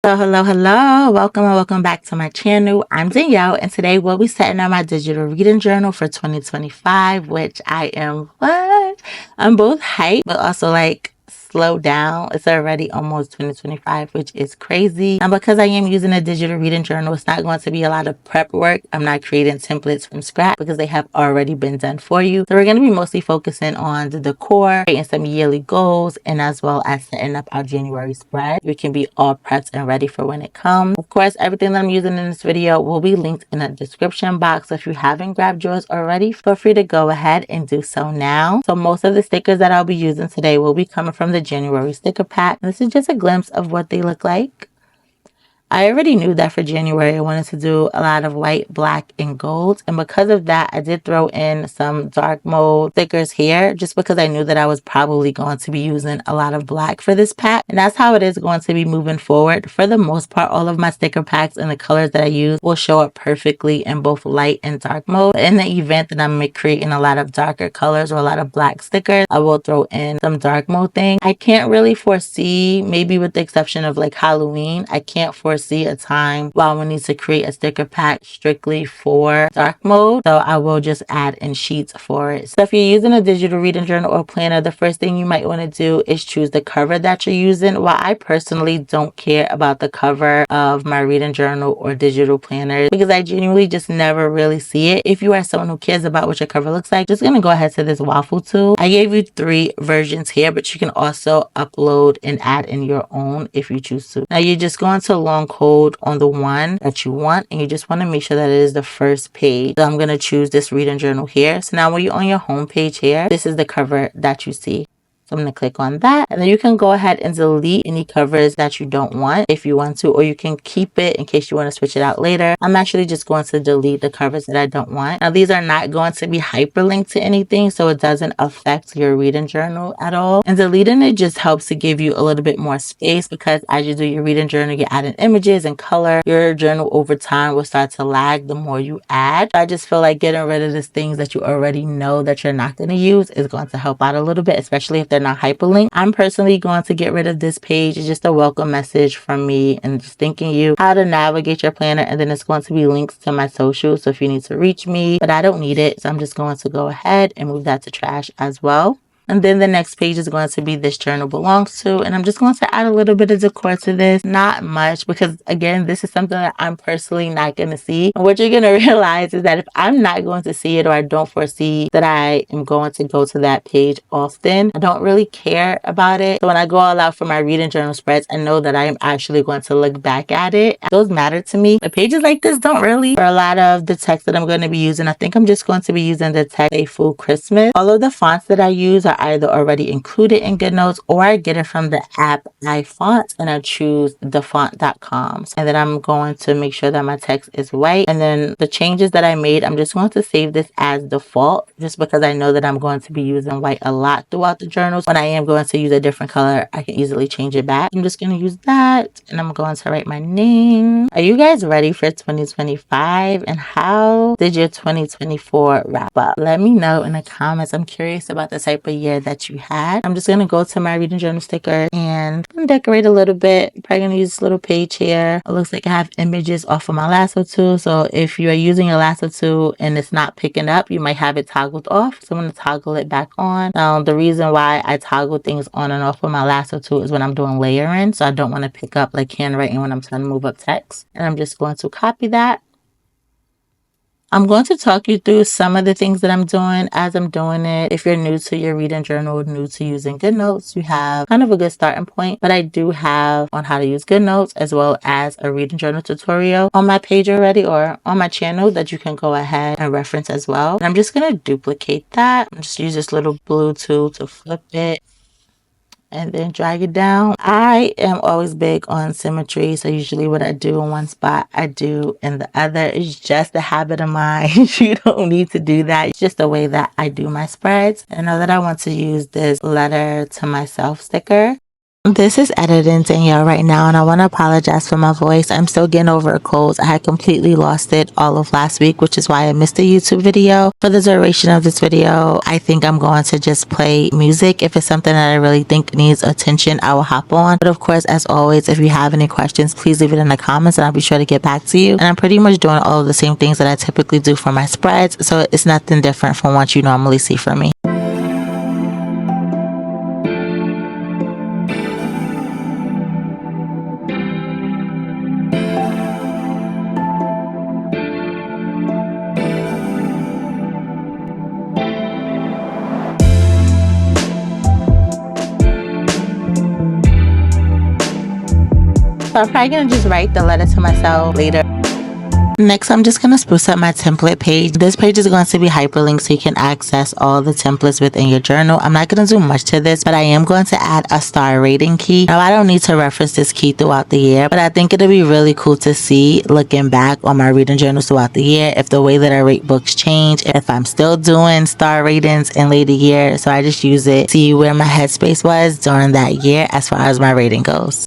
Hello, welcome and welcome back to my channel. I'm Danielle, and today we'll be setting up my digital reading journal for 2025, which I'm both hyped but also like slow down. It's already almost 2025, which is crazy. And because I am using a digital reading journal, it's not going to be a lot of prep work. I'm not creating templates from scratch because they have already been done for you. So we're going to be mostly focusing on the decor, creating some yearly goals, and as well as setting up our January spread. We can be all prepped and ready for when it comes. Of course, everything that I'm using in this video will be linked in the description box. So if you haven't grabbed yours already, feel free to go ahead and do so now. So most of the stickers that I'll be using today will be coming from the January sticker pack. This is just a glimpse of what they look like. I already knew that for January I wanted to do a lot of white, black, and gold, and because of that I did throw in some dark mode stickers here just because I knew that I was probably going to be using a lot of black for this pack, and that's how it is going to be moving forward. For the most part, all of my sticker packs and the colors that I use will show up perfectly in both light and dark mode. In the event that I'm creating a lot of darker colors or a lot of black stickers, I will throw in some dark mode thing. I can't really foresee, maybe with the exception of like Halloween, I can't foresee a time while we need to create a sticker pack strictly for dark mode, so I will just add in sheets for it. So if you're using a digital reading journal or planner, the first thing you might want to do is choose the cover that you're using. While I personally don't care about the cover of my reading journal or digital planners because I genuinely just never really see it, if you are someone who cares about what your cover looks like, just gonna go ahead to this waffle tool. I gave you 3 versions here, but you can also upload and add in your own if you choose to. Now you're just going to long code on the one that you want, and you just want to make sure that it is the first page. So I'm going to choose this reading journal here. So now when you're on your home page here, this is the cover that you see. So I'm going to click on that, and then you can go ahead and delete any covers that you don't want if you want to, or you can keep it in case you want to switch it out later. I'm actually just going to delete the covers that I don't want. Now these are not going to be hyperlinked to anything, so it doesn't affect your reading journal at all. And deleting it just helps to give you a little bit more space, because as you do your reading journal, you're adding images and color. Your journal over time will start to lag the more you add. I just feel like getting rid of these things that you already know that you're not going to use is going to help out a little bit, especially if they're not hyperlinked. I'm personally going to get rid of this page. It's just a welcome message from me and just thanking you how to navigate your planner, and then it's going to be links to my socials, so if you need to reach me, but I don't need it, so I'm just going to go ahead and move that to trash as well. And then the next page is going to be this journal belongs to, and I'm just going to add a little bit of decor to this. Not much, because again, this is something that I'm personally not going to see. And what you're going to realize is that if I'm not going to see it, or I don't foresee that I am going to go to that page often, I don't really care about it. So when I go all out for my reading journal spreads, I know that I am actually going to look back at it. Those matter to me. The pages like this don't really. For a lot of the text that I'm going to be using, I think I'm just going to be using the text A Full Christmas. All of the fonts that I use are either already included in Goodnotes, or I get it from the app iFont, and I choose thefont.com. And then I'm going to make sure that my text is white, and then the changes that I made, I'm just going to save this as default, just because I know that I'm going to be using white a lot throughout the journals. When I am going to use a different color, I can easily change it back. I'm just going to use that, and I'm going to write my name. Are you guys ready for 2025? And how did your 2024 wrap up? Let me know in the comments. I'm curious about the type of year that you had. I'm just going to go to my reading journal sticker and decorate a little bit. Probably going to use this little page here. It looks like I have images off of my lasso tool. So if you are using your lasso tool and it's not picking up, you might have it toggled off. So I'm going to toggle it back on. Now, the reason why I toggle things on and off with my lasso tool is when I'm doing layering. So I don't want to pick up like handwriting when I'm trying to move up text. And I'm just going to copy that. I'm going to talk you through some of the things that I'm doing as I'm doing it. If you're new to your reading journal, new to using Goodnotes, you have kind of a good starting point. But I do have on how to use Goodnotes, as well as a reading journal tutorial on my page already, or on my channel, that you can go ahead and reference as well. And I'm just going to duplicate that. Just use this little blue tool to flip it and then drag it down. I am always big on symmetry, so usually what I do in one spot, I do in the other. It's just a habit of mine. You don't need to do that. It's just the way that I do my spreads. I know that I want to use this letter to myself sticker. This is editing Danielle right now, and I want to apologize for my voice. I'm still getting over a cold. I had completely lost it all of last week, which is why I missed the YouTube video. For the duration of this video, I think I'm going to just play music. If it's something that I really think needs attention, I will hop on. But of course, as always, if you have any questions, please leave it in the comments and I'll be sure to get back to you. And I'm pretty much doing all of the same things that I typically do for my spreads, so it's nothing different from what you normally see from me. So I'm probably going to just write the letter to myself later. Next, I'm just going to spruce up my template page. This page is going to be hyperlinked so you can access all the templates within your journal. I'm not going to do much to this, but I am going to add a star rating key. Now, I don't need to reference this key throughout the year, but I think it'll be really cool to see looking back on my reading journals throughout the year if the way that I rate books change, if I'm still doing star ratings in later year. So I just use it to see where my headspace was during that year as far as my rating goes.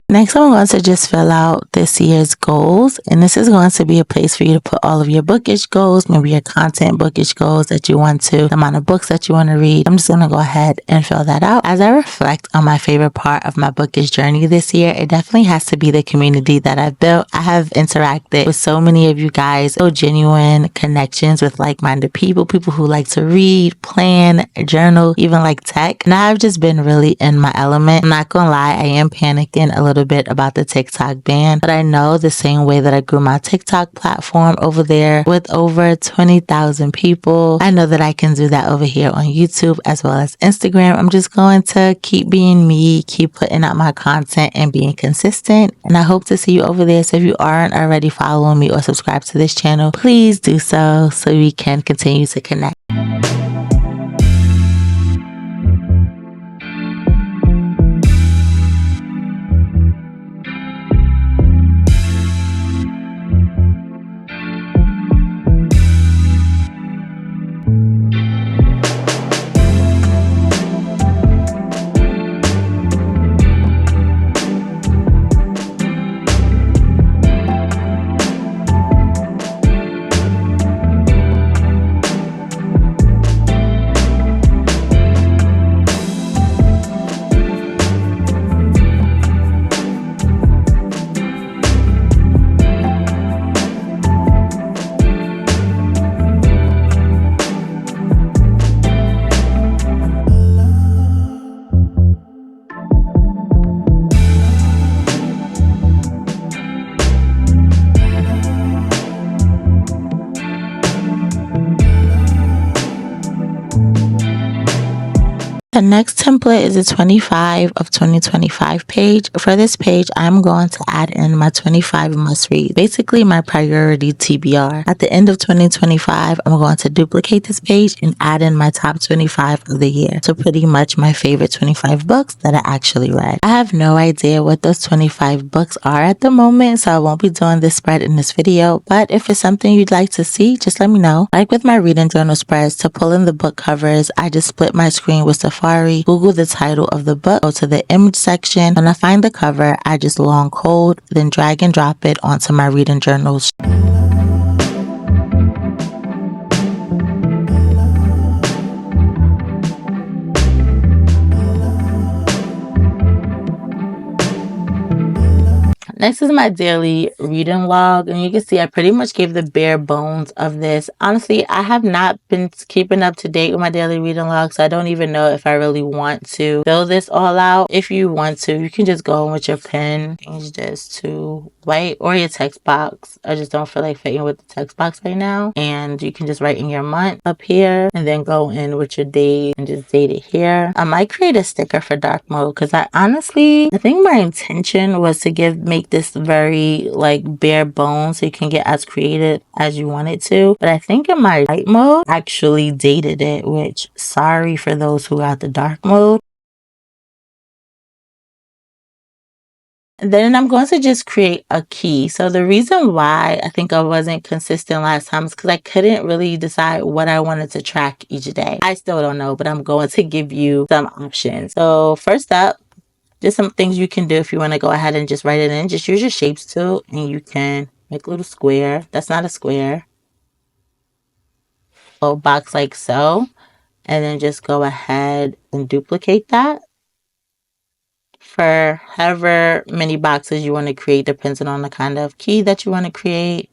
Next, I'm going to just fill out this year's goals, and this is going to be a place for you to put all of your bookish goals, maybe your content bookish goals that you want to, the amount of books that you want to read. I'm just going to go ahead and fill that out. As I reflect on my favorite part of my bookish journey this year, it definitely has to be the community that I've built. I have interacted with so many of you guys, so genuine connections with like-minded people who like to read, plan, journal, even like tech. And I've just been really in my element. I'm not going to lie, I am panicking a little bit about the TikTok ban, but I know the same way that I grew my TikTok platform over there with over 20,000 people, I know that I can do that over here on YouTube as well as Instagram. I'm just going to keep being me, keep putting out my content and being consistent, and I hope to see you over there. So if you aren't already following me or subscribed to this channel, please do so we can continue to connect. The next template is a 25 of 2025 page. For this page, I'm going to add in my 25 must read, basically my priority TBR. At the end of 2025, I'm going to duplicate this page and add in my top 25 of the year. So pretty much my favorite 25 books that I actually read. I have no idea what those 25 books are at the moment, so I won't be doing this spread in this video, but if it's something you'd like to see, just let me know. Like with my reading journal spreads, to pull in the book covers, I just split my screen with Safari, Google the title of the book, go to the image section. When I find the cover, I just long code, then drag and drop it onto my reading journals. Next is my daily reading log, and you can see I pretty much gave the bare bones of this. Honestly, I have not been keeping up to date with my daily reading log, so I don't even know if I really want to fill this all out. If you want to, you can just go in with your pen, change this to white, or your text box. I just don't feel like fitting with the text box right now. And you can just write in your month up here, and then go in with your days and just date it here. I might create a sticker for dark mode, because I think my intention was to make this very like bare bones so you can get as creative as you want it to. But I think in my light mode, I actually dated it, which sorry for those who got the dark mode. Then I'm going to just create a key. So the reason why I think I wasn't consistent last time is because I couldn't really decide what I wanted to track each day. I still don't know, but I'm going to give you some options. So first up, just some things you can do if you want to go ahead and just write it in. Just use your shapes tool and you can make a little square. That's not a square. A little box like so. And then just go ahead and duplicate that for however many boxes you want to create, depending on the kind of key that you want to create.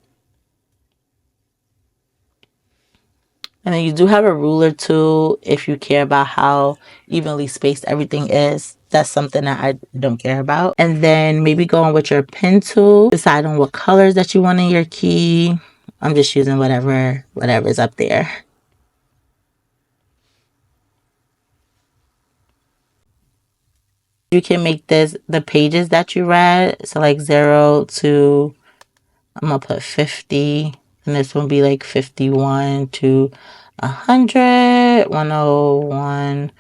And then you do have a ruler tool if you care about how evenly spaced everything is. That's something that I don't care about. And then maybe go on with your pen tool, decide on what colors that you want in your key. I'm just using whatever's up there. You can make this the pages that you read. So like 0 to, I'm going to put 50. And this will be like 51 to 100, 101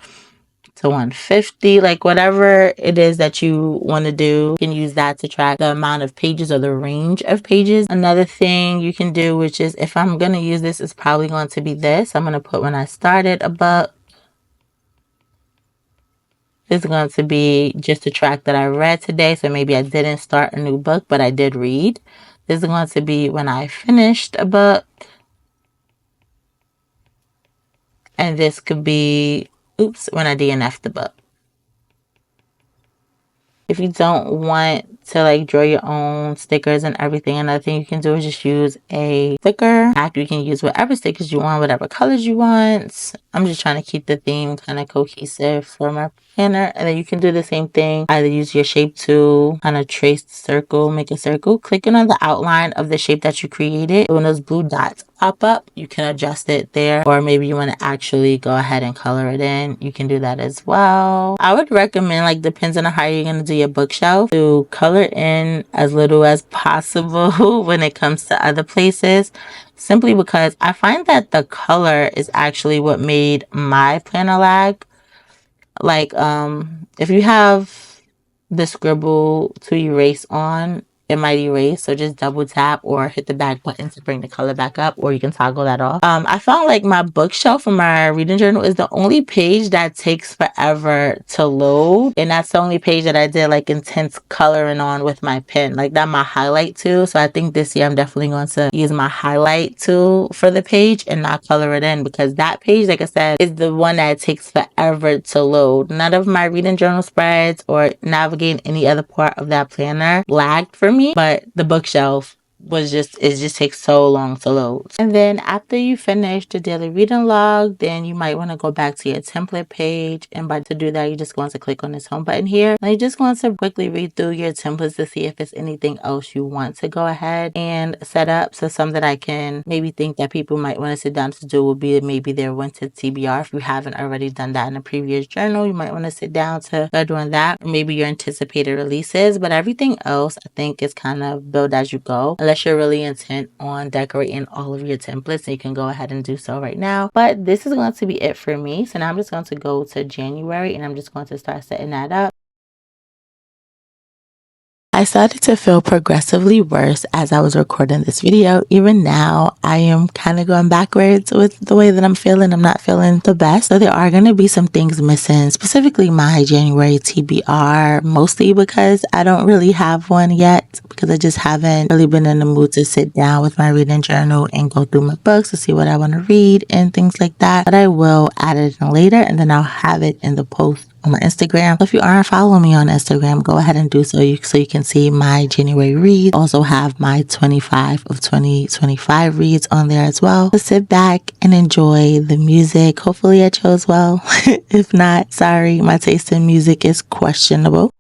to 150, like whatever it is that you want to do. You can use that to track the amount of pages or the range of pages. Another thing you can do, which is if I'm going to use this, is probably going to be this. I'm going to put when I started a book. This is going to be just a track that I read today. So maybe I didn't start a new book, but I did read. This is going to be when I finished a book. And this could be, when I DNF'd the book. If you don't want to like draw your own stickers and everything, another thing you can do is just use a sticker pack. You can use whatever stickers you want, whatever colors you want. I'm just trying to keep the theme kind of cohesive for my planner. And then you can do the same thing. Either use your shape tool, kind of trace the circle, make a circle, clicking on the outline of the shape that you created. When those blue dots pop up, you can adjust it there. Or maybe you want to actually go ahead and color it in. You can do that as well. I would recommend, like, depends on how you're going to do your bookshelf, to color in as little as possible when it comes to other places. Simply because I find that the color is actually what made my planner lag. Like, if you have the scribble to erase on, it might erase. So just double tap or hit the back button to bring the color back up, or you can toggle that off. I found like my bookshelf for my reading journal is the only page that takes forever to load. And that's the only page that I did like intense coloring on with my pen. Like that my highlight tool. So I think this year I'm definitely going to use my highlight tool for the page and not color it in, because that page, like I said, is the one that takes forever to load. None of my reading journal spreads or navigating any other part of that planner lagged for me, but the bookshelf it just takes so long to load. And then after you finish the daily reading log, then you might want to go back to your template page. And to do that, you're just going to click on this home button here. And you're just going to quickly read through your templates to see if it's anything else you want to go ahead and set up. So some that I can maybe think that people might want to sit down to do will be maybe their winter TBR. If you haven't already done that in a previous journal, you might want to sit down to start doing that. Or maybe your anticipated releases. But everything else, I think, is kind of build as you go. Unless you're really intent on decorating all of your templates, and you can go ahead and do so right now. But this is going to be it for me. So now I'm just going to go to January and I'm just going to start setting that up. I started to feel progressively worse as I was recording this video. Even now, I am kind of going backwards with the way that I'm feeling. I'm not feeling the best. So there are going to be some things missing, specifically my January TBR, mostly because I don't really have one yet, because I just haven't really been in the mood to sit down with my reading journal and go through my books to see what I want to read and things like that. But I will add it in later, and then I'll have it in the post on my Instagram. So if you aren't following me on Instagram, go ahead and do so so you can see my January reads. Also have my 25 of 2025 reads on there as well. So sit back and enjoy the music. Hopefully I chose well. If not, sorry, my taste in music is questionable.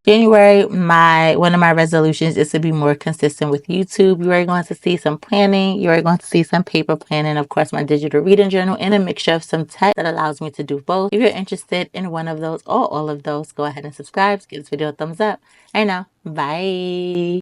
January, my one of my resolutions is to be more consistent with YouTube. You are going to see some planning. You are going to see some paper planning, of course, my digital reading journal, and a mixture of some tech that allows me to do both. If you're interested in one of those or all of those, go ahead and subscribe. Give this video a thumbs up. I know. Bye.